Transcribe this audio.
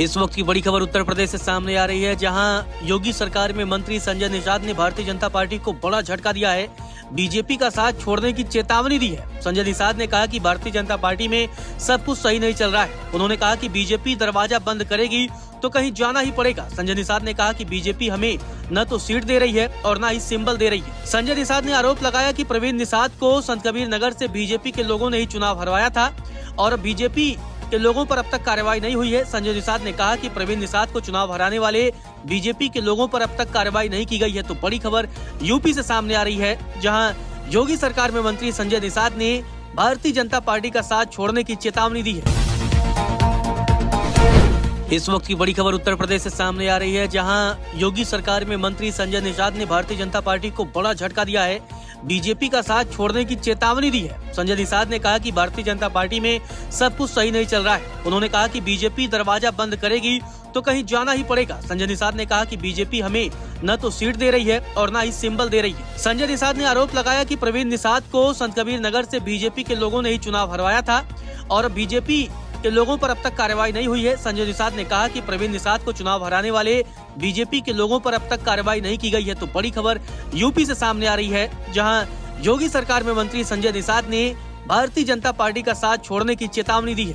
इस वक्त की बड़ी खबर उत्तर प्रदेश से सामने आ रही है, जहां योगी सरकार में मंत्री संजय निषाद ने भारतीय जनता पार्टी को बड़ा झटका दिया है। बीजेपी का साथ छोड़ने की चेतावनी दी है। संजय निषाद ने कहा कि भारतीय जनता पार्टी में सब कुछ सही नहीं चल रहा है। उन्होंने कहा कि बीजेपी दरवाजा बंद करेगी तो कहीं जाना ही पड़ेगा। संजय निषाद ने कहा कि बीजेपी हमें न तो सीट दे रही है और न ही सिंबल दे रही है। संजय निषाद ने आरोप लगाया कि प्रवीण निषाद को संत कबीर नगर से बीजेपी के लोगों ने ही चुनाव हरवाया था और बीजेपी के लोगों पर अब तक कार्रवाई नहीं हुई है। संजय निषाद ने कहा कि प्रवीण निषाद को चुनाव हराने वाले बीजेपी के लोगों पर अब तक कार्रवाई नहीं की गई है। तो बड़ी खबर यूपी से सामने आ रही है, जहां योगी सरकार में मंत्री संजय निषाद ने भारतीय जनता पार्टी का साथ छोड़ने की चेतावनी दी है। इस वक्त की बड़ी खबर उत्तर प्रदेश से सामने आ रही है, जहां योगी सरकार में मंत्री संजय निषाद ने भारतीय जनता पार्टी को बड़ा झटका दिया है। बीजेपी का साथ छोड़ने की चेतावनी दी है। संजय निषाद ने कहा कि भारतीय जनता पार्टी में सब कुछ सही नहीं चल रहा है। उन्होंने कहा कि बीजेपी दरवाजा बंद करेगी तो कहीं जाना ही पड़ेगा। संजय निषाद ने कहा कि बीजेपी हमें न तो सीट दे रही है और न ही सिंबल दे रही है। संजय निषाद ने आरोप लगाया कि प्रवीण निषाद को संत कबीर नगर से बीजेपी के लोगों ने ही चुनाव हरवाया था और बीजेपी के लोगों पर अब तक कार्रवाई नहीं हुई है। संजय निषाद ने कहा कि प्रवीण निषाद को चुनाव हराने वाले बीजेपी के लोगों पर अब तक कार्रवाई नहीं की गई है। तो बड़ी खबर यूपी से सामने आ रही है, जहां योगी सरकार में मंत्री संजय निषाद ने भारतीय जनता पार्टी का साथ छोड़ने की चेतावनी दी है।